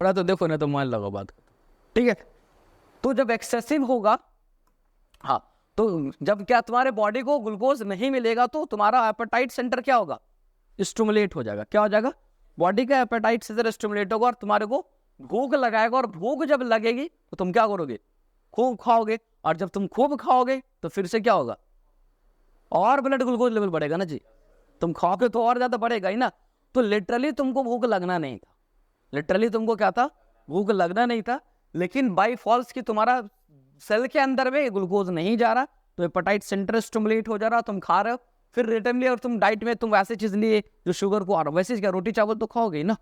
थोड़ा तो देखो ना, तो मान लगा बात, ठीक है। तो जब एक्सेसिव होगा, हाँ, तो जब क्या तुम्हारे बॉडी को ग्लूकोज नहीं मिलेगा तो तुम्हारा एपेटाइट सेंटर क्या होगा, स्टिमुलेट हो जाएगा। क्या हो जाएगा, बॉडी का एपेटाइट सेंटर स्टिमुलेट होगा और तुम्हारे को भूख लगाएगा, और भूख जब लगेगी तो तुम क्या करोगे, खूब खाओगे, और जब तुम खूब खाओगे तो फिर से क्या होगा, और ब्लड ग्लूकोज लेवल बढ़ेगा ना जी, तुम खाओगे तो और ज्यादा बढ़ेगा ही ना। तो लिटरली तुमको भूख लगना नहीं था, लिटरली तुमको क्या था, भूख लगना नहीं था, लेकिन बाय फॉल्स कि तुम्हारा सेल के अंदर में ग्लूकोज नहीं जा रहा, तो हेपेटाइट सेंटर स्टिमुलेट हो जा रहा, तुम खा रहे हो, फिर रिटर्नली और तुम डाइट में तुम वैसे चीज लिए जो शुगर को आ रहा, वैसे क्या रोटी चावल तो खाओगे ही ना,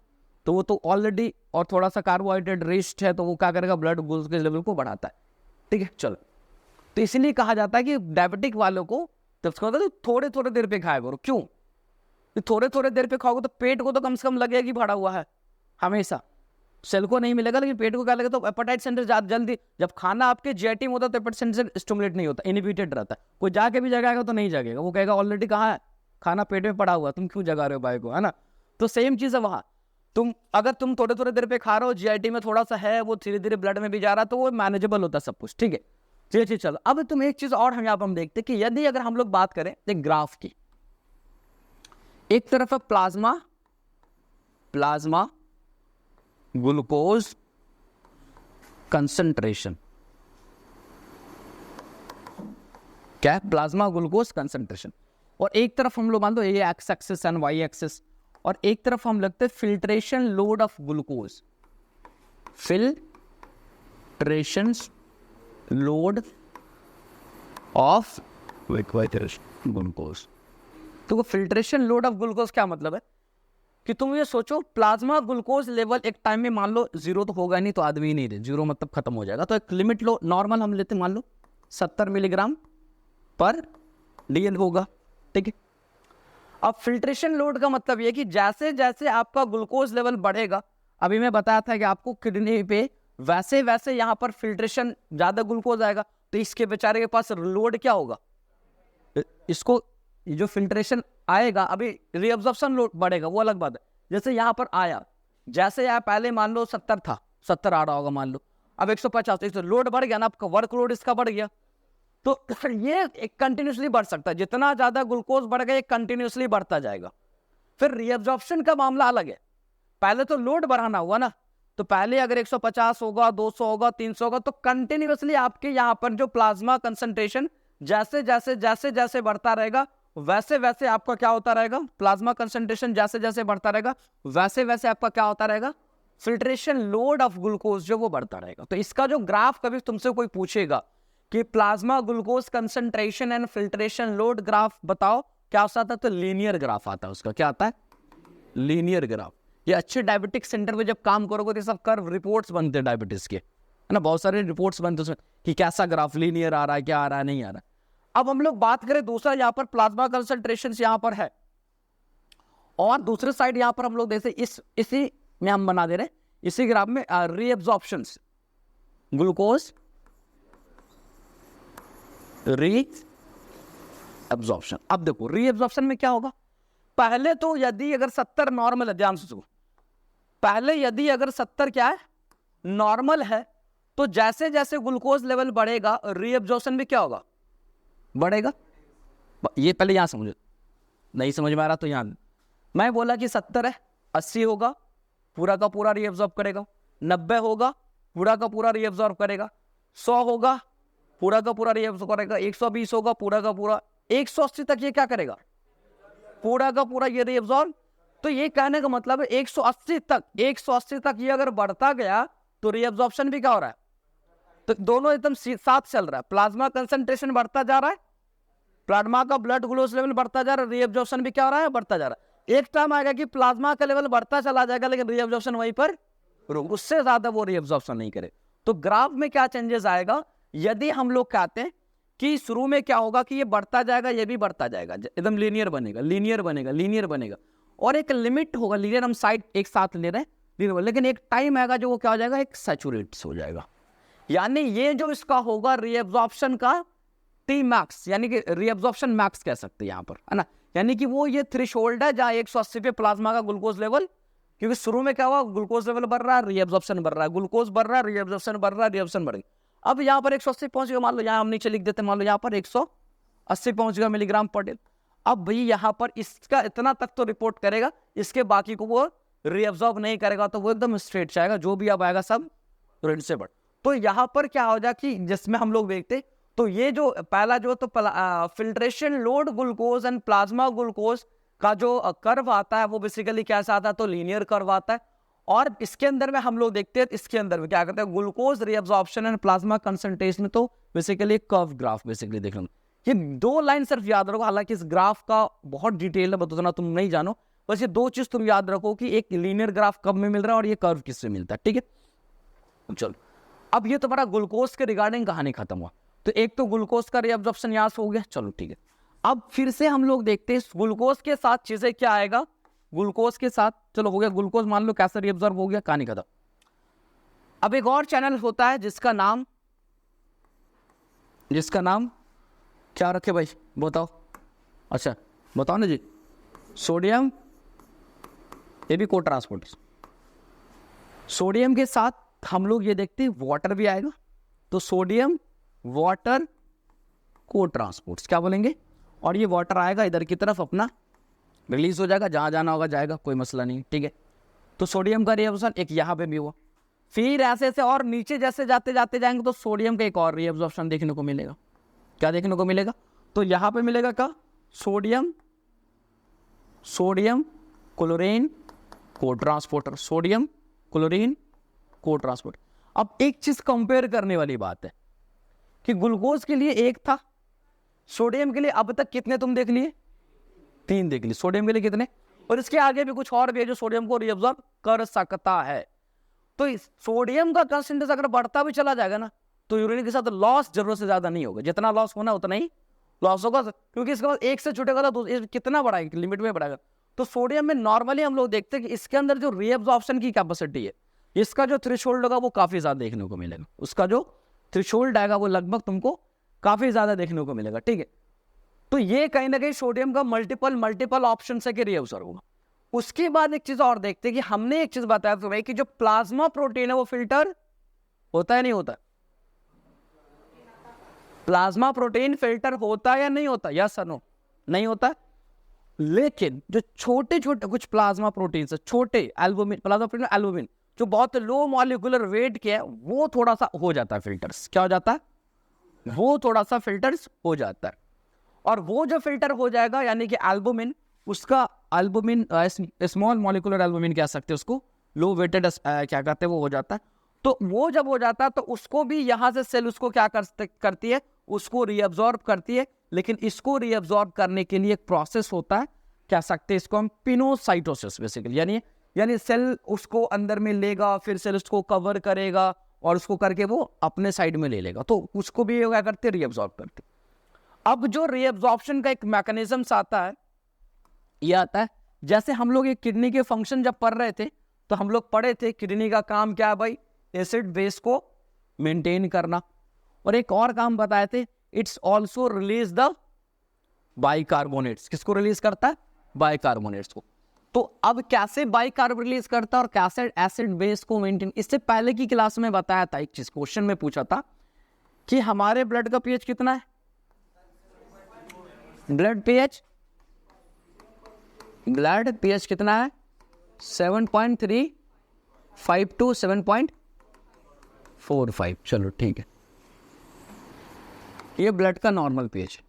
तो वो तो ऑलरेडी और थोड़ा सा कार्बोहाइड्रेट रिच है, तो वो क्या करेगा, ब्लड ग्लूकोज के लेवल को बढ़ाता है, ठीक है। चलो, तो इसलिए कहा जाता है कि डायबिटिक वालों को तो थोड़े थोड़े देर पे खाया करो। क्यों, थोड़े थोड़े देर पे खाओगे तो पेट को तो कम से कम लगेगा कि भरा हुआ है, हमेशा सेल को नहीं मिलेगा, लेकिन पेट को क्या लगेगा, तो एपेटाइट सेंटर जल्दी, जब खाना आपके जीआईटी में होता है तो एपेटाइट सेंटर स्टिमुलेट नहीं होता, इनहिबिटेड रहता है, कोई जाके भी जगाएगा तो नहीं जगेगा, वो कहेगा ऑलरेडी कहाँ है, खाना पेट में पड़ा हुआ, तुम क्यों जगा रहे हो भाई को, है ना। तो सेम चीज है वहां, अगर तुम थोड़े थोड़े देर पे खा रहे हो, जीआईटी में थोड़ा सा है, वो धीरे धीरे ब्लड में भी जा रहा है, तो वो मैनेजेबल होता है सब कुछ, ठीक है। चलिए चलो, अब तुम एक चीज और हम यहाँ पर हम देखते हैं कि यदि अगर हम लोग बात करें एक ग्राफ की, एक तरफ है प्लाज्मा ग्लूकोज कंसंट्रेशन, क्या है, प्लाज्मा ग्लूकोज कंसंट्रेशन, और एक तरफ हम लोग मान लो ये X axis and Y axis, और एक तरफ हम लगते हैं filtration load of glucose, filtration load of glucose. तो वो फिल्ट्रेशन लोड ऑफ ग्लूकोज क्या मतलब है कि तुम ये सोचो, प्लाज्मा ग्लूकोज लेवल एक टाइम में मान लो जीरो तो होगा नहीं, तो आदमी ही नहीं रहे, जीरो मतलब खत्म हो जाएगा, तो एक लिमिट लो, नॉर्मल हम लेते मान लो 70 मिलीग्राम पर डीएल होगा, ठीक है। अब फिल्ट्रेशन लोड का मतलब ये कि जैसे जैसे आपका ग्लूकोज लेवल बढ़ेगा, अभी मैं बताया था कि आपको किडनी पे वैसे वैसे यहाँ पर फिल्ट्रेशन ज्यादा ग्लूकोज आएगा, तो इसके बेचारे के पास लोड क्या होगा, इसको जो फिल्ट्रेशन आएगा, अभी रीअब्जॉर्प्शन लोड बढ़ेगा, वो अलग बात है। जैसे यहाँ पर आया, जैसे यहाँ पहले मान लो 70 था, 70 आ रहा होगा मान लो, अब 150, तो लोड बढ़ गया ना, आपका वर्क लोड इसका बढ़ गया, तो ये कंटिन्यूसली बढ़ सकता है, जितना ज्यादा ग्लूकोज बढ़ गया ये कंटिन्यूसली बढ़ता जाएगा। फिर रीअब्जॉर्प्शन का मामला अलग है, पहले तो लोड बढ़ाना हुआ ना, तो पहले अगर 150 होगा, 200 होगा, 300 होगा, तो कंटिन्यूसली आपके यहाँ पर जो प्लाज्मा कंसंट्रेशन जैसे जैसे जैसे जैसे बढ़ता रहेगा, वैसे वैसे आपका क्या होता रहेगा, प्लाज्मा कंसंट्रेशन जैसे जैसे बढ़ता रहेगा, वैसे वैसे आपका क्या होता रहेगा, फिल्ट्रेशन लोड ऑफ ग्लूकोज जो वो बढ़ता रहेगा। तो इसका जो ग्राफ कभी तुमसे कोई पूछेगा कि plasma glucose concentration and filtration load graph बताओ, क्या आता है, तो लीनियर ग्राफ आता है उसका, क्या आता है, लीनियर ग्राफ। ये अच्छे डायबिटिक सेंटर में जब काम करोगे तो सब कर्व रिपोर्ट्स बनते हैं डायबिटीज के, है ना, बहुत सारे रिपोर्ट्स बनते हैं कि कैसा ग्राफ लीनियर आ रहा है, क्या आ रहा है, नहीं आ रहा है। अब हम लोग बात करें दूसरा, यहाँ पर प्लाज्मा कंसंट्रेशन यहाँ पर है, और दूसरे साइड यहाँ पर हम लोग जैसे इसी में हम बना दे रहे हैं, इसी ग्राफ में रीअब्जॉर्प्शन, ग्लूकोज रीअब्जॉर्प्शन। अब देखो रीअब्जॉर्प्शन में क्या होगा, पहले तो यदि अगर 70 नॉर्मल है, ध्यान से सुनो, पहले यदि अगर 70 क्या है, नॉर्मल है, तो जैसे जैसे ग्लूकोज लेवल बढ़ेगा रीअब्जॉर्प्शन भी क्या होगा, बढ़ेगा। ये पहले यहां समझो, नहीं समझ में आ रहा तो यहां, मैं बोला कि 70 है, 80 होगा, पूरा का पूरा रीअब्जॉर्ब करेगा, 90 होगा, पूरा का पूरा रीअब्जॉर्ब करेगा, 100 होगा, पूरा का पूरा रीअब्जॉर्ब करेगा, 120 होगा, पूरा का पूरा, 180 तक ये क्या करेगा, पूरा का पूरा ये रीअब्जॉर्ब। तो ये कहने का मतलब है 180 तक ये अगर बढ़ता गया तो रीअब्जॉर्प्शन भी क्या हो रहा है, तो दोनों एकदम साथ चल रहा है, प्लाज्मा कंसंट्रेशन बढ़ता जा रहा है, प्लाज्मा का ब्लड ग्लूकोज लेवल बढ़ता जा रहा है, रीअब्जॉर्प्शन भी क्या हो रहा है, बढ़ता जा रहा है। एक टाइम आएगा कि प्लाज्मा का लेवल बढ़ता चला जाएगा, लेकिन रीअब्जॉर्प्शन वहीं पर उससे ज्यादा वो रीअब्जॉर्प्शन नहीं करे। तो ग्राफ में क्या चेंजेस आएगा, यदि हम लोग कहते हैं कि शुरू में क्या होगा कि ये बढ़ता जाएगा, ये भी बढ़ता जाएगा, एकदम लीनियर बनेगा, लीनियर बनेगा, लीनियर बनेगा, और एक लिमिट होगा, लीनियर हम साइड एक साथ ले रहे हैं, लेकिन एक टाइम आएगा जो वो क्या हो जाएगा, एक सैचुरेट्स हो जाएगा। यानी ये जो इसका होगा रीअब्जॉर्प्शन का टी मैक्स, यानी कि रीअब्जॉर्प्शन मैक्स कह सकते हैं यहाँ पर, है ना, यानी कि वो ये थ्रेशोल्ड है जहां 180 पे प्लाज्मा का ग्लूकोज लेवल क्योंकि शुरू में क्या हुआ, ग्लूकोज लेवल बढ़ रहा है, रीएब्जॉर्प्शन बढ़ रहा है, ग्लूकोज बढ़ रहा है, रीएब्जॉर्प्शन बढ़ रहा है, रीएब्जॉर्प्शन बढ़ गया। अब यहाँ पर 180 पहुंच गया, मान लो यहाँ हम नीचे लिख देते, मान लो यहाँ पर 180 पहुंच गया मिलीग्राम पर डेल। अब भाई यहाँ पर इसका इतना तक तो रिपोर्ट करेगा, इसके बाकी को वो रीअब्जॉर्ब नहीं करेगा, तो वो एकदम स्ट्रेट जाएगा, जो भी अब आएगा सब ऋण से बढ़। तो यहाँ पर क्या हो जाए कि जिसमें हम लोग देखते, तो ये जो पहला जो तो filtration load glucose and plasma glucose का जो कर्व आता है वो बेसिकली कैसा आता है, तो लीनियर कर्व आता है। और इसके अंदर में हम लोग देखते हैं, इसके अंदर में क्या करते हैं, glucose reabsorption and plasma concentration, तो बेसिकली कर्व ग्राफ बेसिकली देख लो। ये 2 लाइन सिर्फ याद रखो, हालांकि इस ग्राफ का बहुत डिटेल है, बताना तुम नहीं जानो, बस ये 2 चीज तुम याद रखो कि एक लीनियर ग्राफ कब में मिल रहा है और ये कर्व किससे मिलता है, ठीक है। चलो अब ये तुम्हारा ग्लूकोज के रिगार्डिंग कहानी खत्म हुआ। तो एक तो ग्लूकोज का रीअब्जॉर्प्शन यहाँ हो गया, चलो ठीक है। अब फिर से हम लोग देखते हैं ग्लूकोज के साथ चीजें क्या आएगा, ग्लूकोज के साथ, चलो हो गया ग्लूकोज, मान लो कैसे रीअब्जॉर्ब हो गया, कहानी खत्म। अब एक और चैनल होता है जिसका नाम क्या रखे भाई, बताओ। अच्छा बताओ ना जी, सोडियम, ये भी को ट्रांसपोर्ट। सोडियम के साथ हम लोग ये देखते हैं वाटर भी आएगा, तो सोडियम वाटर को ट्रांसपोर्ट क्या बोलेंगे, और ये वाटर आएगा इधर की तरफ अपना रिलीज हो जाएगा, जहां जाना होगा जाएगा, कोई मसला नहीं, ठीक है। तो सोडियम का रिएब्जॉर्प्शन एक यहाँ पे भी हुआ, फिर ऐसे ऐसे और नीचे जैसे जाते जाते जाएंगे तो सोडियम का एक और रिएब्जॉर्प्शन देखने को मिलेगा। क्या देखने को मिलेगा, तो यहाँ पे मिलेगा क्या, सोडियम क्लोरीन को ट्रांसपोर्टर, सोडियम क्लोरीन को ट्रांसपोर्टर। अब एक चीज कंपेयर करने वाली बात है कि ग्लूकोज के लिए एक था, सोडियम के लिए अब तक कितने तुम देख लिए, 3 देख लिए, सोडियम के लिए कितने, और इसके आगे भी कुछ और भी है जो सोडियम को रिअब्सॉर्ब कर सकता है। तो सोडियम का कंसेंट्रेशन अगर बढ़ता भी चला जाएगा ना, तो यूरेनिक के साथ लॉस जरूरत से ज्यादा नहीं होगा, जितना लॉस होना उतना ही लॉस होगा, क्योंकि इसके बाद एक से छूटेगा तो कितना बढ़ाएगा, लिमिट में बढ़ाएगा। तो सोडियम में नॉर्मली हम लोग देखते हैं कि इसके अंदर जो रीअब्जॉर्प्शन की कैपेसिटी है, इसका जो थ्रेशोल्ड होगा वो काफी ज्यादा देखने को मिलेगा, उसका जो थ्रेशोल्ड आएगा वो लगभग तुमको काफी ज्यादा देखने को मिलेगा, ठीक है। तो ये कहीं ना कहीं सोडियम का मल्टीपल ऑप्शन है कि रीअब्सॉर्ब होगा। उसके बाद एक चीज और देखते हैं कि हमने एक चीज बताया तो भाई कि जो प्लाज्मा प्रोटीन है वो फिल्टर होता है नहीं होता, प्लाज्मा प्रोटीन फिल्टर होता है या नहीं होता, यस और नो, नहीं होता। लेकिन जो छोटे छोटे कुछ प्लाज्मा प्रोटीन है, छोटे एल्बुमिन, प्लाज्मा प्रोटीन एल्बुमिन, जो बहुत लो मॉलिक्यूलर वेट के है, वो थोड़ा सा हो जाता है फिल्टर्स, क्या हो जाता है, वो थोड़ा सा फिल्टर्स हो जाता है। और वो जो फिल्टर हो जाएगा यानी कि एल्बुमिन, उसका एल्बुमिन स्मॉल मॉलिक्यूलर एल्बुमिन कह सकते हैं उसको, लो वेटेड क्या कहते हैं वो हो जाता है। तो वो जब हो जाता है तो उसको भी यहाँ से सेल उसको क्या करती है, उसको रीअब्सॉर्ब करती है। लेकिन इसको रीअब्सॉर्ब करने के लिए एक प्रोसेस होता है, कह सकते हैं इसको हम पिनोसाइटोसिस बेसिकली, यानी सेल उसको अंदर में लेगा, फिर सेल उसको कवर करेगा और उसको करके वो अपने साइड में ले लेगा, तो उसको भी क्या करते हैं, रीअब्सॉर्ब करते। अब जो रीअब्सॉर्प्शन का एक मैकेनिज्म आता है, ये आता है जैसे हम लोग एक किडनी के फंक्शन जब पढ़ रहे थे तो हम लोग पढ़े थे किडनी का काम क्या है भाई, एसिड बेस को मेंटेन करना, और एक और काम बताए थे, it's also release the bicarbonates, किसको रिलीज करता है, बाइकार्बोनेट्स को। तो अब कैसे बाइकार्ब रिलीज करता है और कैसे एसिड बेस को मेंटेन, इससे पहले की क्लास में बताया था, एक चीज क्वेश्चन में पूछा था कि हमारे ब्लड का पीएच कितना है, ब्लड पीएच कितना है, 7.35 टू 7.45, चलो ठीक है, ये ब्लड का नॉर्मल पीएच।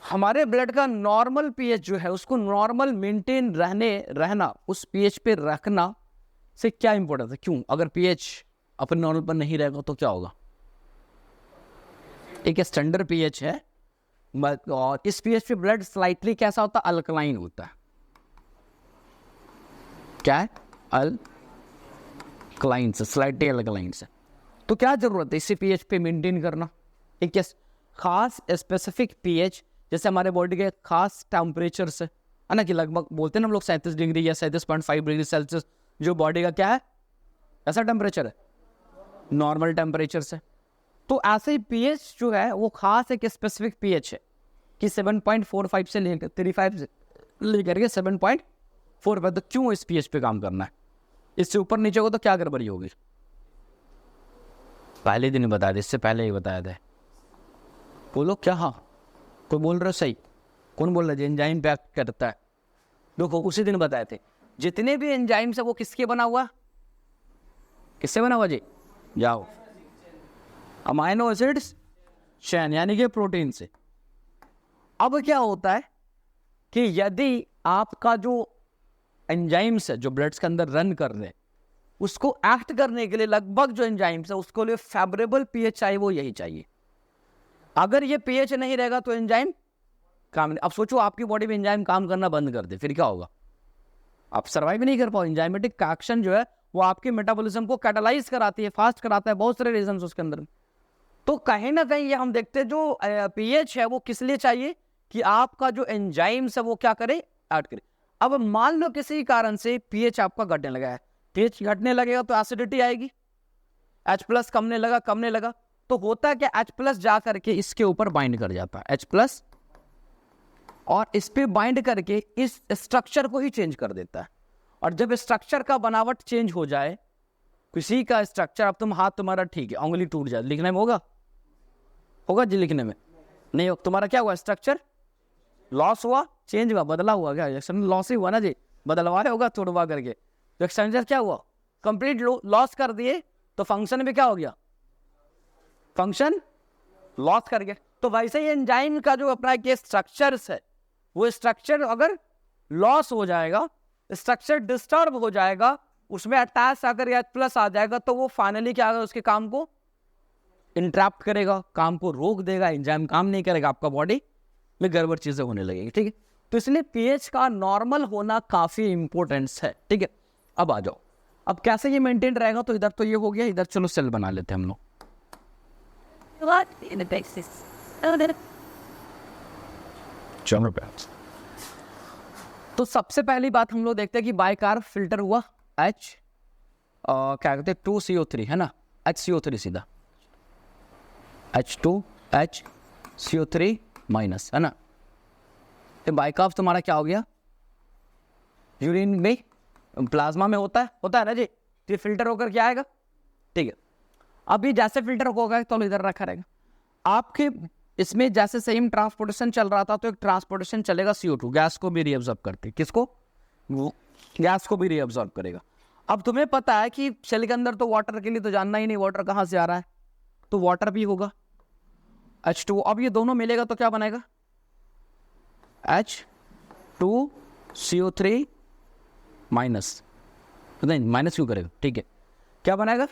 हमारे ब्लड का नॉर्मल पीएच जो है उसको नॉर्मल मेंटेन रहना, उस पीएच पे रखना से क्या इंपॉर्टेंस है, क्यों, अगर पीएच अपने नॉर्मल पर नहीं रहेगा तो क्या होगा, एक स्टैंडर्ड पीएच है और इस पीएच पे ब्लड स्लाइटली कैसा होता है, अल्कलाइन होता है, क्या है, अल्कलाइन से, स्लाइटली अल्कलाइन से। तो क्या जरूरत है इसी पीएच पे मेंटेन करना, एक खास स्पेसिफिक पीएच, जैसे हमारे बॉडी के खास टेम्परेचर से है ना, कि लगभग बोलते हैं ना हम लोग 37 डिग्री या 37.5 डिग्री सेल्सियस जो बॉडी का क्या है, ऐसा टेम्परेचर है नॉर्मल टेम्परेचर से। तो ऐसे ही पीएच जो है वो खास एक स्पेसिफिक पीएच है कि 7.45 से लेकर 35 से लेकर के 7.45 4 पे, तो क्यों इस पीएच पे काम करना है? इससे ऊपर नीचे हो तो क्या गड़बड़ी होगी? पहले दिन बताया था, इससे पहले ही बताया था। बोलो क्या? हाँ, कोई बोल रहा सही? कौन बोल रहा है एंजाइम पे एक्ट करता है? देखो उसी दिन बताए थे, जितने भी एंजाइम्स है वो किसके बना हुआ? किससे बना हुआ जी? जाओ, अमाइनो एसिड्स चैन, यानी कि प्रोटीन से। अब क्या होता है कि यदि आपका जो एंजाइम्स है जो ब्लड्स के अंदर रन कर रहे हैं, उसको एक्ट करने के लिए लगभग जो एंजाइम्स है उसको लिए फेवरेबल पीएच चाहिए, वो यही चाहिए। अगर ये पीएच नहीं रहेगा तो एंजाइम काम नहीं। अब सोचो आपकी बॉडी में एंजाइम काम करना बंद कर दे, फिर क्या होगा? आप सर्वाइव नहीं कर पाओ। एंजाइमेटिक एक्शन जो है वो आपके मेटाबॉलिज्म को कैटालाइज कराती है, फास्ट कराता है, बहुत सारे रीजंस उसके अंदर। तो कहीं ना कहीं ये हम देखते हैं जो पीएच है वो किस लिए चाहिए कि आपका जो एंजाइम्स है वो क्या करे? ऐड करे। अब मान लो किसी कारण से पीएच आपका घटने लगा है, पीएच घटने लगेगा तो एसिडिटी आएगी, H+ कमने लगा, तो होता क्या? H+ जा करके इसके ऊपर बाइंड कर जाता है, H+, और इस पे बाइंड करके इस स्ट्रक्चर को ही चेंज कर देता है। और जब स्ट्रक्चर का बनावट चेंज हो जाए, किसी का स्ट्रक्चर, अब तुम हाथ तुम्हारा ठीक है, उंगली टूट जाए, लिखने में होगा जी? लिखने में नहीं हो। तुम्हारा क्या हुआ? स्ट्रक्चर लॉस हुआ, चेंज हुआ, बदला हुआ। क्या एक्सटेंशन लॉस ही हुआ ना जी, बदलवा रहे होगा तोड़वा करके। तो एक्सटेंशन क्या हुआ? कंप्लीट लॉस कर दिए, तो फंक्शन में क्या हो गया? फंक्शन लॉस कर गया। तो वैसे ही एंजाइम का जो अपना के स्ट्रक्चर्स है, वो स्ट्रक्चर अगर लॉस हो जाएगा, स्ट्रक्चर डिस्टर्ब हो जाएगा, उसमें अटैच अगर H+ आ जाएगा, तो वो फाइनली क्या होगा? उसके काम को इंटरप्ट करेगा, काम को रोक देगा, एंजाइम काम नहीं करेगा, आपका बॉडी में गड़बड़ चीजें होने लगेगी। ठीक है, तो इसलिए पीएच का नॉर्मल होना काफी इंपॉर्टेंस है। ठीक है, अब आ जाओ, अब कैसे ये मेंटेन रहेगा? तो इधर तो ये हो गया, इधर चलो सेल बना लेते हैं हम लोग। तो सबसे पहली बात हम लोग देखते हैं कि बाइकार्ब फिल्टर हुआ, क्या कहते हैं 2CO3 है ना, HCO3 सीधा, H2HCO3 माइनस है ना। तो बाइकार्ब तुम्हारा क्या हो गया? यूरिन में, प्लाज्मा में होता है ना जी। तो ये फिल्टर होकर क्या आएगा? ठीक है, अब ये जैसे फिल्टर होगा तो इधर रखा रहेगा। आपके इसमें जैसे सेम ट्रांसपोर्टेशन चल रहा था, तो एक ट्रांसपोर्टेशन चलेगा CO2, गैस को भी रीअब्सॉर्ब करते। किसको? वो गैस को भी रीअब्सॉर्ब करेगा। अब तुम्हें पता है कि सेल के अंदर तो वाटर के लिए तो जानना ही नहीं, वाटर कहाँ से आ रहा है, तो वाटर भी होगा H2। अब ये दोनों मिलेगा तो क्या बनेगा? H2CO3 माइनस, नहीं माइनस क्यों करेगा? ठीक है, क्या बनाएगा?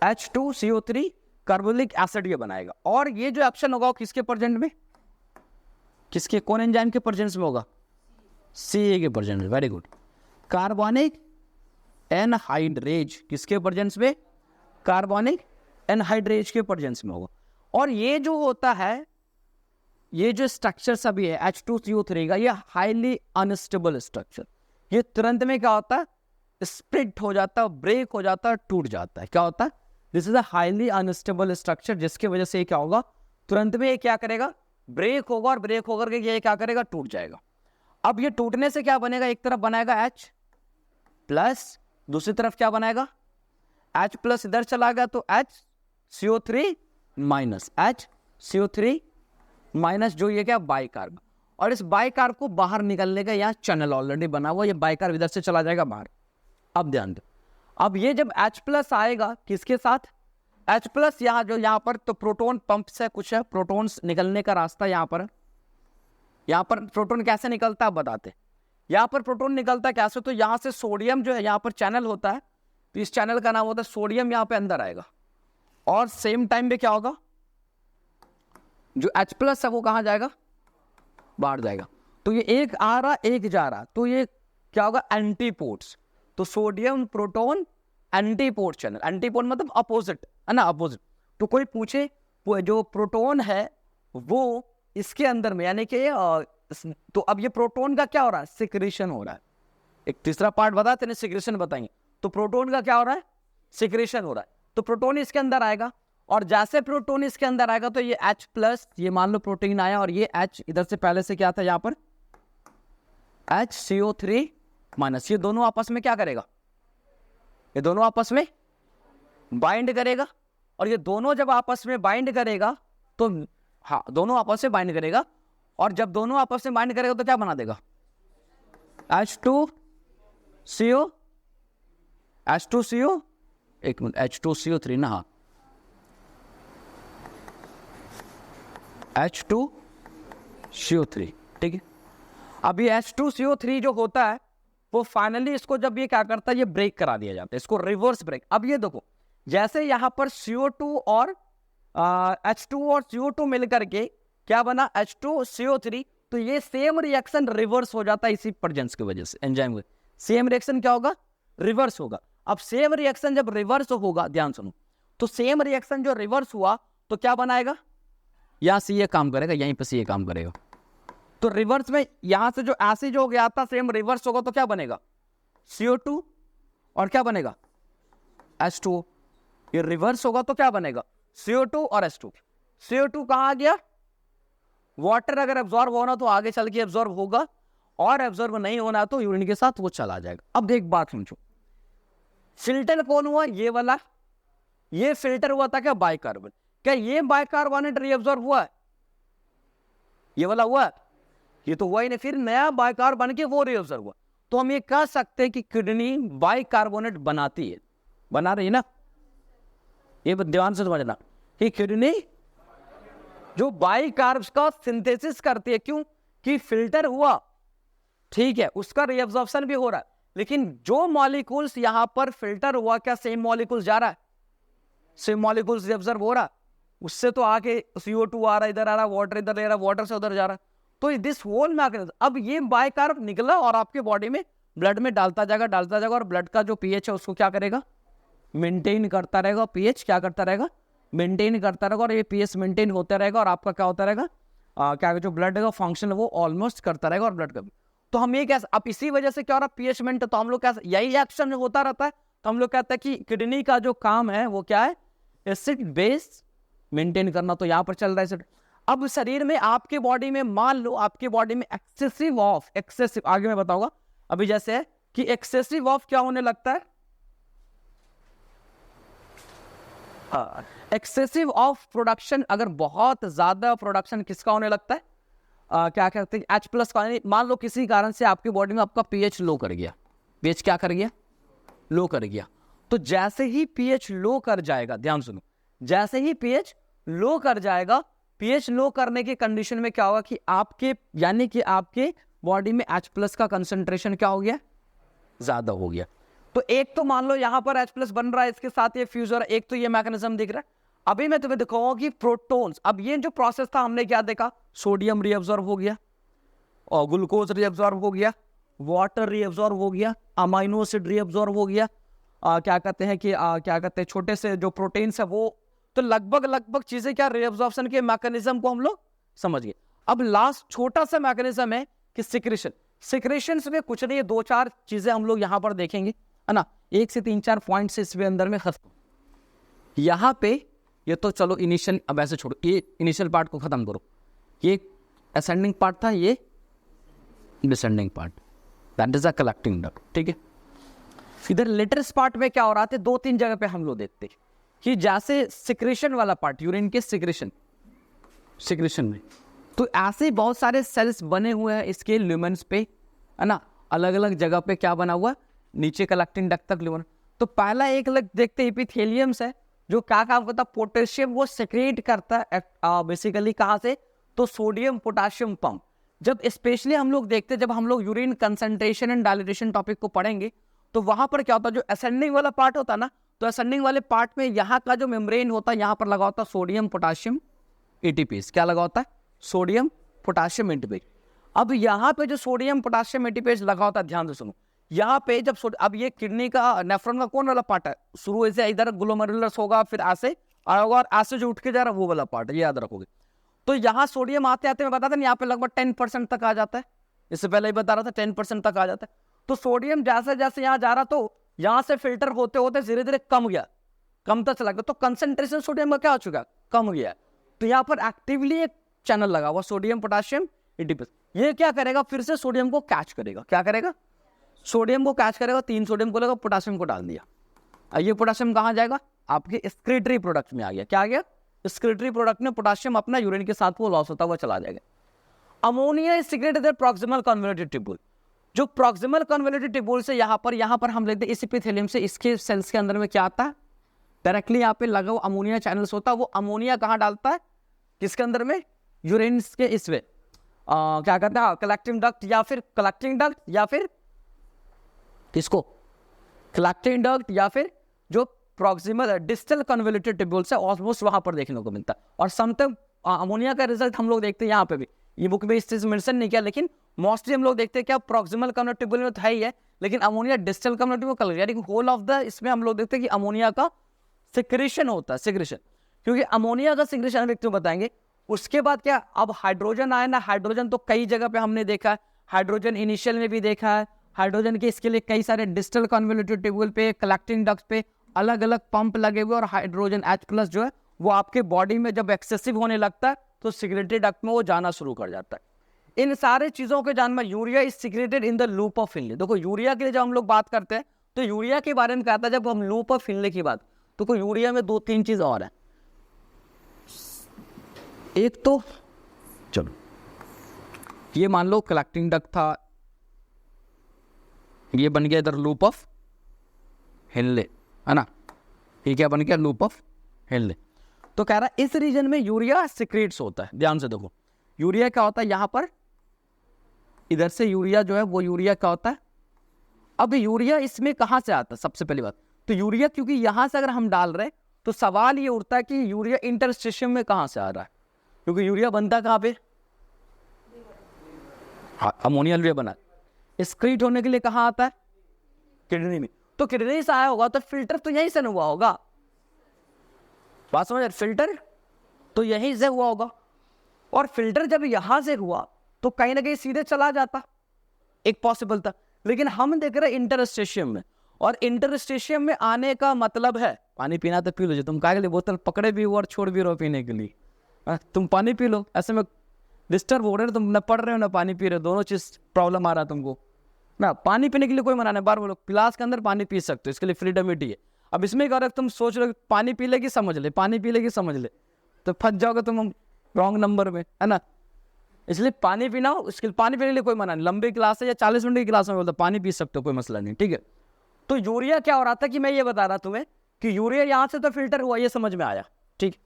H2CO3 कार्बोलिक एसिड ये बनाएगा। और ये जो एक्शन होगा किसके प्रेजेंट में? किसके, कौन एंजाइम के प्रेजेंस में होगा? CA के प्रेजेंस में। Very good. कार्बोनिक एनहाइड्रेज किसके प्रेजेंस में? कार्बोनिक एनहाइड्रेज के प्रेजेंस में होगा। और ये जो होता है, ये जो स्ट्रक्चर सभी है H2CO3 का, ये हाईली अनस्टेबल स्ट्रक्चर, ये तुरंत में क्या होता है? स्प्लिट हो जाता है, ब्रेक हो जाता है, टूट जाता है। क्या होता है? This is a highly unstable structure, जिसकी वजह से क्या होगा? तुरंत में ये क्या करेगा? ब्रेक होगा, और ब्रेक होकर के ये क्या करेगा? टूट जाएगा। अब ये टूटने से क्या बनेगा? एक तरफ बनाएगा H+, दूसरी तरफ क्या बनाएगा? H+ इधर चला गया तो HCO3 माइनस, HCO3 माइनस, जो ये क्या? बाइकार्ब। और इस बाइकार्ब को बाहर निकलने का यहाँ चैनल ऑलरेडी बना हुआ, ये बाइकार्ब इधर से चला जाएगा बाहर। अब ध्यान दो, अब ये जब H+ आएगा किसके साथ? H+ यहाँ पर तो प्रोटॉन पंप से कुछ है, प्रोटॉन्स निकलने का रास्ता यहाँ पर प्रोटॉन कैसे निकलता है बताते। यहाँ पर प्रोटॉन निकलता है कैसे? तो यहाँ से सोडियम जो है, यहाँ पर चैनल होता है, तो इस चैनल का नाम होता है सोडियम, यहाँ पे अंदर आएगा। और सेम टाइम पे क्या होगा? जो H+ है वो कहाँ जाएगा? बाहर जाएगा। तो ये एक आ रहा, एक जा रहा, तो ये क्या होगा? एंटीपोड्स। तो sodium proton antipode channel, antipode मतलब अपोजिट है ना, अपोजिट। तो कोई पूछे जो प्रोटॉन है वो इसके अंदर में, यानी कि तो अब ये प्रोटॉन का क्या हो रहा है? सिक्रेशन हो रहा है। एक तीसरा पार्ट बताते हैं, सिक्रेशन बताएंगे। तो प्रोटॉन का क्या हो रहा है? सिक्रेशन हो रहा है। तो प्रोटॉन इसके अंदर आएगा, और जैसे प्रोटॉन इसके अंदर आएगा तो ये H+, ये मान लो प्रोटीन आया, और ये H इधर से पहले से क्या था? यहाँ पर HCO3 माइनस, ये दोनों आपस में क्या करेगा, ये दोनों आपस में बाइंड करेगा, और ये दोनों जब आपस में बाइंड करेगा तो हाँ दोनों आपस में बाइंड करेगा, और जब दोनों आपस में बाइंड करेगा तो क्या बना देगा, H2CO, H2CO, एक मिनट, H2CO3 ना, हाँ H2CO3, ठीक है। अब ये H2CO3 जो होता है वो फाइनली इसको जब ये क्या करता है, ये ब्रेक करा दिया जाता है, इसको रिवर्स ब्रेक। अब ये देखो, जैसे यहां पर CO2 और H2 और CO2 मिलकर के क्या बना, H2CO3, तो ये सेम रिएक्शन रिवर्स हो जाता है इसी प्रेजेंस की वजह से, एंजाइम में सेम रिएक्शन क्या होगा, रिवर्स होगा। अब सेम रिएक्शन जब रिवर्स होगा, ध्यान सुनो, तो सेम रिएक्शन जो रिवर्स हुआ तो क्या बनाएगा, यहां से ये काम करेगा, यहीं पर से ये काम करेगा, तो रिवर्स में यहां से जो ऐसे जो गया था सेम रिवर्स होगा तो क्या बनेगा, CO2 और क्या बनेगा, H2O। ये रिवर्स होगा तो क्या बनेगा, CO2 और H2। CO2 कहां आ गया, वाटर अगर एब्जॉर्ब होना तो आगे चल के एब्जॉर्ब होगा, और एब्जॉर्ब नहीं होना तो यूरिन के साथ वो चला जाएगा। अब एक बात समझो, फिल्टर कौन हुआ, ये वाला, ये फिल्टर हुआ था क्या, बाइकार्बन। क्या ये बाइकार्बोनेट रीअब्जॉर्ब हुआ है, ये वाला हुआ है, ये तो हुआ ही नहीं, फिर नया बाइकार्ब बन के वो रीअब्जॉर्ब हुआ। तो हम ये कह सकते हैं कि किडनी बाइकार्बोनेट बनाती है, बना रही है ना, ये ध्यान से समझना कि किडनी जो बाइकार्ब्स का सिंथेसिस करती है, क्यों कि फिल्टर हुआ, ठीक है, उसका रीअब्जॉर्प्शन भी हो रहा है, लेकिन जो मॉलिक्यूल्स यहां पर फिल्टर हुआ क्या सेम मॉलिक्यूल्स जा रहा है, सेम मॉलिक्यूल्स रीअब्जॉर्ब हो रहा है, उससे तो आके CO2 आ रहा है, इधर आ रहा है, वाटर इधर ले रहा है, वाटर से उधर जा रहा है, तो दिस होल मैकेनिज्म। अब ये बाइकार्ब निकला और आपके बॉडी में ब्लड में डालता जाएगा, और ब्लड का जो पीएच है उसको क्या करेगा, मेंटेन करता रहेगा, पीएच क्या करता रहेगा, मेंटेन करता रहेगा, और ये पीएच मेंटेन होता रहेगा, और आपका क्या होता रहेगा, क्या जो ब्लड का फंक्शन है वो ऑलमोस्ट करता रहेगा, और ब्लड का भी। तो हम ये कैसे, अब इसी वजह से क्या हो रहा है, पीएच मेंटेन, तो हम लोग कैसे, यही एक्शन होता रहता है, तो हम लोग कहते हैं कि किडनी का जो काम है वो क्या है, एसिड बेस मेंटेन करना, तो यहां पर चल रहा है एसिड। अब शरीर में आपके बॉडी में, मान लो आपके बॉडी में एक्सेसिव, आगे मैं बताऊंगा, अभी जैसे है कि एक्सेसिव ऑफ क्या होने लगता है, एक्सेसिव ऑफ प्रोडक्शन, अगर बहुत ज्यादा प्रोडक्शन किसका होने लगता है, क्या कहते हैं H+ का, मान लो किसी कारण से आपकी बॉडी में आपका पीएच लो कर गया, पीएच क्या कर गया, लो कर गया, तो जैसे ही पीएच लो कर जाएगा, ध्यान सुनो, जैसे ही पीएच लो कर जाएगा, पीएच लो करने की कंडीशन में क्या होगा कि आपके, यानी कि आपके बॉडी में H+ का कंसंट्रेशन क्या हो गया, ज्यादा हो गया। तो एक तो मान लो यहां पर H+ बन रहा है, इसके साथ ये फ्यूज हो रहा है, एक तो ये मैकेनिज्म दिख रहा है। अभी मैं तुम्हें दिखाऊंगा कि प्रोटॉन्स, अब ये जो प्रोसेस था हमने क्या देखा, सोडियम रीअब्जॉर्ब हो गया, और ग्लूकोज रीअब्जॉर्ब हो गया, वाटर रीअब्जॉर्ब हो गया, अमाइनो एसिड रीअब्जॉर्ब हो गया, क्या कहते हैं कि क्या कहते हैं छोटे से जो प्रोटीन्स है वो, तो लगभग चीजें क्या रीअब्जॉर्प्शन के मैकेनिज्म को हम लोग समझ गए। अब लास्ट छोटा सा मैकेनिज्म है कि सिक्रेशन। सिक्रेशंस में कुछ नहीं है, 2-4 चीजें हम लोग यहां पर देखेंगे, है ना, 1 से 3-4 पॉइंट से इसके अंदर में खत्म। यहां पे ये तो चलो इनिशियल, अब ऐसे छोड़ो, ये इनिशियल पार्ट को खत्म करो, ये असेंडिंग पार्ट था, ये descending part, that is a collecting duct, ठीक है। इधर लेटर्स पार्ट में क्या हो रहा था, 2-3 जगह पे हम लोग देखते कि जैसे सिक्रेशन वाला पार्ट, यूरिन के सिक्रेशन में, तो ऐसे बहुत सारे सेल्स बने हुए हैं इसके ल्यूमेन्स पे, है ना, अलग अलग जगह पे क्या बना हुआ, नीचे कलेक्टिंग डक्ट तक ल्यूमेन। तो पहला एक अलग देखते एपिथेलियम्स है, जो क्या काम करता है, पोटेशियम वो सेक्रेट करता है, बेसिकली कहाँ से, तो सोडियम पोटेशियम पंप। जब स्पेशली हम लोग देखते हैं, जब हम लोग urine concentration and dilatation topic को पढ़ेंगे, तो वहां पर क्या होता है, जो असेंडिंग वाला पार्ट होता है ना, तो असेंडिंग वाले पार्ट में यहाँ का जो मेम्ब्रेन होता है, यहाँ पर लगा होता है सोडियम पोटेशियम एटीपेज, क्या लगा होता है, सोडियम पोटेशियम एटीपेज। अब यहाँ पे जो सोडियम पोटेशियम एटीपेज लगा होता है, ध्यान से सुनो, यहाँ पे जब अब ये किडनी का, नेफ्रॉन का कौन वाला पार्ट है, शुरू से इधर ग्लोमेरुलस होगा, फिर ऐसे आएगा, और ऐसे जो उठ के जा रहा है वो वाला पार्ट है, ये याद रखोगे। तो यहाँ सोडियम आते आते मैं बताता, यहाँ पे लगभग 10% तक आ जाता है, इससे पहले ही बता रहा था 10% तक आ जाता है। तो सोडियम जैसे जैसे यहाँ जा रहा, तो यहाँ से फिल्टर होते होते धीरे धीरे कम गया, कमता चला गया, तो कंसंट्रेशन सोडियम का क्या हो चुका, कम गया। तो यहाँ पर एक्टिवली एक चैनल लगा हुआ सोडियम पोटेशियम एटीपेज, ये क्या करेगा, फिर से सोडियम को कैच करेगा, क्या करेगा, सोडियम को कैच करेगा, 3 सोडियम को लेगा, पोटाशियम को डाल दिया। अब ये पोटाशियम कहाँ जाएगा? आपके एक्सक्रीटरी प्रोडक्ट में आ गया। क्या आ गया? एक्सक्रीटरी प्रोडक्ट में पोटाशियम अपना यूरिन के साथ वो लॉस होता हुआ चला जाएगा। Ammonia is secreted in proximal convoluted tubule. जो प्रॉक्सिमल कन्वोल्यूटेड ट्यूब्यूल से यहाँ पर हम लेते हैं इस एपिथेलियम से, इसके सेल्स के अंदर में क्या आता है? डायरेक्टली यहाँ पे लगा हुआ अमोनिया चैनल्स होता है। वो अमोनिया कहाँ डालता है? किसके अंदर में? यूरिन के इसमें क्या कहते हैं, कलेक्टिंग डक्ट या फिर कलेक्टिंग डक्ट या फिर किसको? कलेक्टिंग डक्ट या फिर जो प्रॉक्सिमल डिस्टल कन्वोल्यूटेड ट्यूब्यूल से ऑलमोस्ट वहां पर देखने को मिलता है। और समटाइम अमोनिया का रिजल्ट हम लोग देखते हैं यहाँ पे भी, ये बुक में इस चीज मेंशन नहीं किया, लेकिन मोस्टली हम लोग देखते हैं क्या प्रॉक्सिमल कन्वोल्यूटेड ट्यूब्यूल में तो है ही है, लेकिन अमोनिया डिस्टल कन्वोल्यूटेड ट्यूब्यूल यानी होल ऑफ द इसमें हम लोग देखते हैं कि अमोनिया का सिक्रेशन होता है, सिक्रेशन। क्योंकि अमोनिया का सिक्रेशन हम एक तो बताएंगे। उसके बाद क्या, अब हाइड्रोजन आया ना, हाइड्रोजन तो कई जगह पे हमने देखा है, हाइड्रोजन इनिशियल में भी देखा है। हाइड्रोजन के इसके लिए कई सारे डिस्टल कन्वोल्यूटेड ट्यूब्यूल पे, कलेक्टिंग डक्ट पे अलग अलग पंप लगे हुए, और हाइड्रोजन H+ जो है वो आपके बॉडी में जब एक्सेसिव होने लगता है तो सिक्रेटरी डक्ट में वो जाना शुरू कर जाता है। इन सारे चीजों के जान में urea is secreted in the loop of फिनले। देखो यूरिया के लिए जब हम लोग बात करते हैं तो यूरिया के बारे में कहता है, जब हम लूप ऑफ फिनले की बात, तो कोई यूरिया में 2-3 चीज और है। एक तो चलो ये मान लो कलेक्टिंग डक्ट था, ये बन गया इधर लूप ऑफ हिनले, है ना, ये क्या बन गया? Loop of Henle. तो कह रहा है इस रीजन में यूरिया सिक्रेट्स होता है। ध्यान से देखो यूरिया क्या होता है, यहां पर इधर से यूरिया जो है वो यूरिया क्या होता है। अब यूरिया इसमें कहां से आता है? सबसे पहली बात तो यूरिया, क्योंकि यहां से अगर हम डाल रहे हैं तो सवाल ये उठता है कि यूरिया इंटरस्टिशियम में कहां से आ रहा है, क्योंकि यूरिया बनता कहां पे? अमोनिया यूरिया बना, एक्सक्रीट होने के लिए कहां आता है? किडनी में। तो किडनी से आया होगा तो फिल्टर तो यहीं से न हुआ होगा। बात समझ? फिल्टर तो यहीं से हुआ होगा, और फिल्टर जब यहां से हुआ तो कहीं ना कहीं सीधे चला जाता, एक पॉसिबल था। लेकिन हम देख रहे हैं इंटरस्टेशियम में, और इंटरस्टेशियम में आने का मतलब है पानी पीना तो पी लो, जो तुम कहा के लिए बोतल पकड़े भी हो और छोड़ भी रहो पीने के लिए, तुम पानी पी लो। ऐसे में डिस्टर्ब हो रहे हो, तुम न पढ़ रहे हो ना पानी पी रहे हो, दोनों चीज प्रॉब्लम आ रहा है तुमको ना। पानी पीने के लिए कोई मना नहीं, बार बोलो गिलास के अंदर पानी पी सकते हो, इसके लिए फ्रीडमिटी है। अब इसमें क्या तुम सोच रहे हो पानी पी लेगी समझ ले, पानी पी लेगी समझ ले, तो फंस जाओगे तुम रॉन्ग नंबर में, है ना। इसलिए पानी पीना हो, इसके पानी पीने के लिए कोई मना नहीं। लंबी क्लास है या 40 मिनट की क्लास में बोलते पानी पी सकते हो, कोई मसला नहीं, ठीक है। तो यूरिया क्या हो रहा था कि मैं ये बता रहा तुम्हें कि यूरिया यहाँ से तो फिल्टर हुआ, ये समझ में आया, ठीक।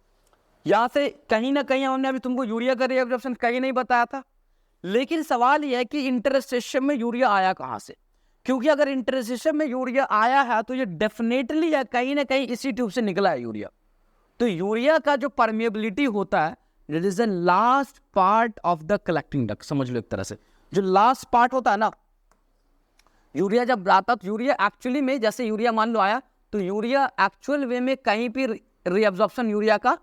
यहाँ से कहीं ना कहीं हमने अभी तुमको यूरिया का रिएब्जॉर्प्शन कहीं नहीं बताया था, लेकिन सवाल यह है कि इंटरस्टेशियम में यूरिया आया कहाँ से। क्योंकि अगर इंटरस्टेशियम में यूरिया आया है तो ये डेफिनेटली है कहीं ना कहीं इसी ट्यूब से निकला है यूरिया। तो यूरिया का जो परमिएबिलिटी होता है, it is the last part of the collecting duct. समझ लो एक तरह से जो लास्ट पार्ट होता है ना, यूरिया जब आता तो यूरिया एक्चुअली में, जैसे यूरिया मान लो आया तो यूरिया एक्चुअल वे में कहीं भी रीअब्जॉर्प्शन यूरिया का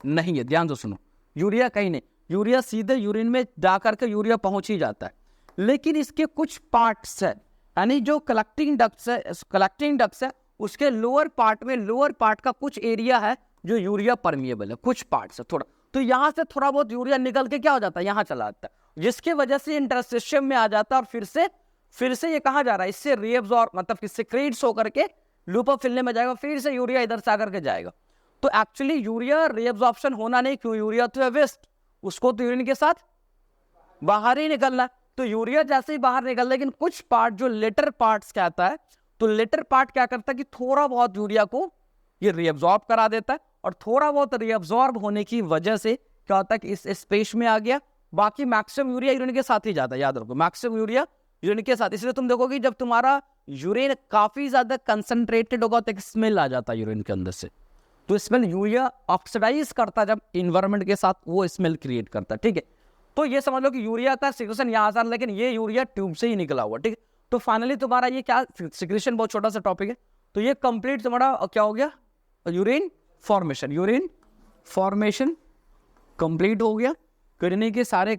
नहीं है। ध्यान से सुनो, यूरिया कहीं नहीं, यूरिया सीधे यूरिन में जा करके यूरिया पहुंच ही जाता है। लेकिन इसके कुछ पार्ट्स है, यानी जो कलेक्टिंग डक्ट्स है उसके लोअर पार्ट में, लोअर पार्ट का कुछ एरिया है जो यूरिया परमिएबल है, कुछ पार्ट्स है थोड़ा। तो यहां से थोड़ा बहुत यूरिया निकल के क्या हो जाता है, यहां चला जाता है, जिसके वजह से इंटरस्टेशियम में आ जाता है, और फिर से ये कहा जा रहा है, इससे रीअब्सॉर्ब मतलब कि सिक्रेट्स होकर के लूप ऑफ फिनले में जाएगा, फिर से यूरिया इधर से आकर के जाएगा। तो एक्चुअली यूरिया रीअब्सॉर्प्शन होना नहीं, क्यों? यूरिया तो है वेस्ट, उसको तो यूरिन के साथ बाहर ही निकलना। तो यूरिया जैसे ही बाहर निकल, लेकिन कुछ पार्ट जो लेटर पार्ट्स कहता है, तो लेटर पार्ट क्या करता है कि थोड़ा बहुत यूरिया को ये रीअब्सॉर्ब करा देता है, और थोड़ा बहुत रीअब्सॉर्ब होने की वजह से क्या होता है कि इस स्पेस में आ गया। बाकी मैक्सिमम यूरिया यूरिन के साथ ही जाता है, याद रखो मैक्सिमम यूरिया यूरिन के साथ। इसलिए तुम देखोगे जब तुम्हारा यूरिन काफी ज्यादा कंसंट्रेटेड होगा तो एक स्मेल आ जाता है यूरिन के अंदर से, तो स्मेल यूरिया ऑक्सीडाइज करता है जब इन्वायरमेंट के साथ, वो स्मेल क्रिएट करता है, ठीक है। तो ये समझ लो कि यूरिया का सिक्रेशन यहाँ से, लेकिन ये यूरिया ट्यूब से ही निकला हुआ, ठीक है। तो फाइनली तुम्हारा ये क्या, सिक्रेशन बहुत छोटा सा टॉपिक है, तो ये कंप्लीट तुम्हारा क्या हो गया, यूरिन फॉर्मेशन कंप्लीट हो गया। किडनी के सारे